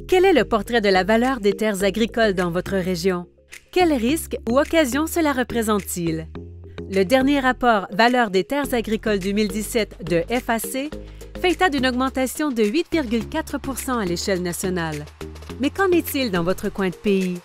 Quel est le portrait de la valeur des terres agricoles dans votre région? Quels risques ou occasions cela représente-t-il? Le dernier rapport Valeur des terres agricoles 2017 de FAC fait état d'une augmentation de 8,4 % à l'échelle nationale. Mais qu'en est-il dans votre coin de pays?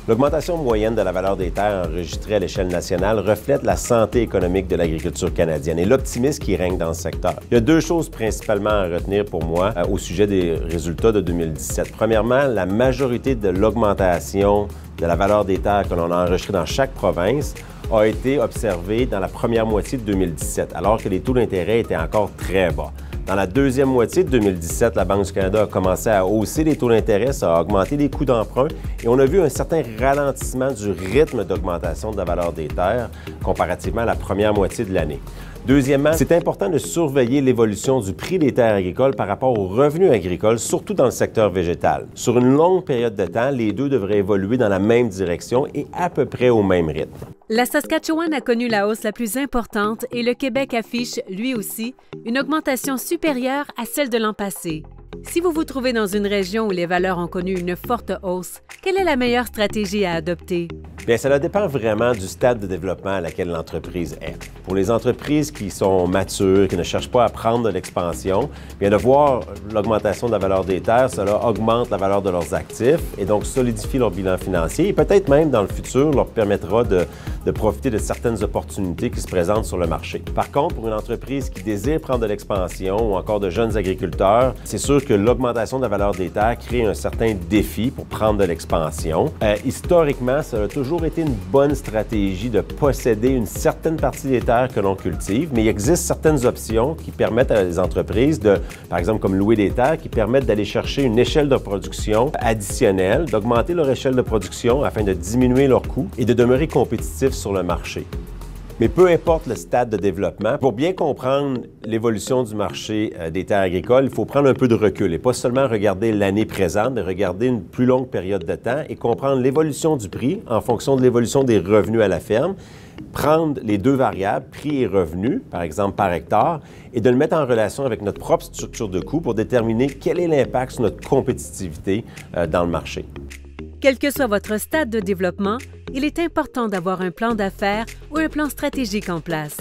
L'augmentation moyenne de la valeur des terres enregistrée à l'échelle nationale reflète la santé économique de l'agriculture canadienne et l'optimisme qui règne dans le secteur. Il y a deux choses principalement à retenir pour moi au sujet des résultats de 2017. Premièrement, la majorité de l'augmentation de la valeur des terres que l'on a enregistrée dans chaque province a été observée dans la première moitié de 2017, alors que les taux d'intérêt étaient encore très bas. Dans la deuxième moitié de 2017, la Banque du Canada a commencé à hausser les taux d'intérêt, ça a augmenté les coûts d'emprunt et on a vu un certain ralentissement du rythme d'augmentation de la valeur des terres comparativement à la première moitié de l'année. Deuxièmement, c'est important de surveiller l'évolution du prix des terres agricoles par rapport aux revenus agricoles, surtout dans le secteur végétal. Sur une longue période de temps, les deux devraient évoluer dans la même direction et à peu près au même rythme. La Saskatchewan a connu la hausse la plus importante et le Québec affiche, lui aussi, une augmentation supérieure à celle de l'an passé. Si vous vous trouvez dans une région où les valeurs ont connu une forte hausse, quelle est la meilleure stratégie à adopter? Bien, cela dépend vraiment du stade de développement à laquelle l'entreprise est. Pour les entreprises qui sont matures, qui ne cherchent pas à prendre de l'expansion, bien de voir l'augmentation de la valeur des terres, cela augmente la valeur de leurs actifs et donc solidifie leur bilan financier et peut-être même dans le futur leur permettra de profiter de certaines opportunités qui se présentent sur le marché. Par contre, pour une entreprise qui désire prendre de l'expansion ou encore de jeunes agriculteurs, c'est sûr que l'augmentation de la valeur des terres crée un certain défi pour prendre de l'expansion. Historiquement, ça a toujours été une bonne stratégie de posséder une certaine partie des terres que l'on cultive, mais il existe certaines options qui permettent à les entreprises de, par exemple comme louer des terres, qui permettent d'aller chercher une échelle de production additionnelle, d'augmenter leur échelle de production afin de diminuer leurs coûts et de demeurer compétitifs sur le marché. Mais peu importe le stade de développement, pour bien comprendre l'évolution du marché des terres agricoles, il faut prendre un peu de recul et pas seulement regarder l'année présente, mais regarder une plus longue période de temps et comprendre l'évolution du prix en fonction de l'évolution des revenus à la ferme, prendre les deux variables, prix et revenus, par exemple par hectare, et de le mettre en relation avec notre propre structure de coût pour déterminer quel est l'impact sur notre compétitivité dans le marché. Quel que soit votre stade de développement, il est important d'avoir un plan d'affaires ou un plan stratégique en place.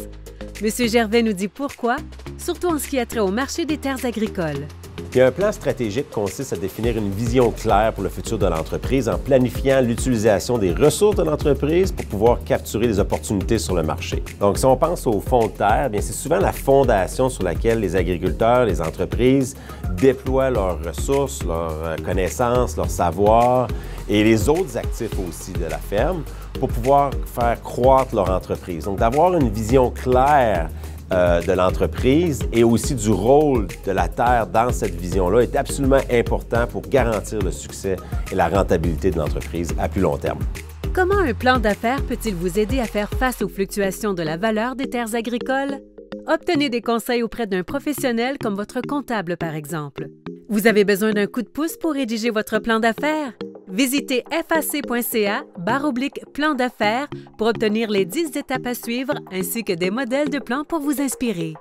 M. Gervais nous dit pourquoi, surtout en ce qui a trait au marché des terres agricoles. Un plan stratégique consiste à définir une vision claire pour le futur de l'entreprise en planifiant l'utilisation des ressources de l'entreprise pour pouvoir capturer des opportunités sur le marché. Donc, si on pense au fonds de terre, bien, c'est souvent la fondation sur laquelle les agriculteurs, les entreprises déploient leurs ressources, leurs connaissances, leurs savoirs et les autres actifs aussi de la ferme pour pouvoir faire croître leur entreprise. Donc, d'avoir une vision claire de l'entreprise et aussi du rôle de la terre dans cette vision-là est absolument important pour garantir le succès et la rentabilité de l'entreprise à plus long terme. Comment un plan d'affaires peut-il vous aider à faire face aux fluctuations de la valeur des terres agricoles? Obtenez des conseils auprès d'un professionnel comme votre comptable, par exemple. Vous avez besoin d'un coup de pouce pour rédiger votre plan d'affaires? Visitez fac.ca/plan d'affaires pour obtenir les 10 étapes à suivre ainsi que des modèles de plans pour vous inspirer.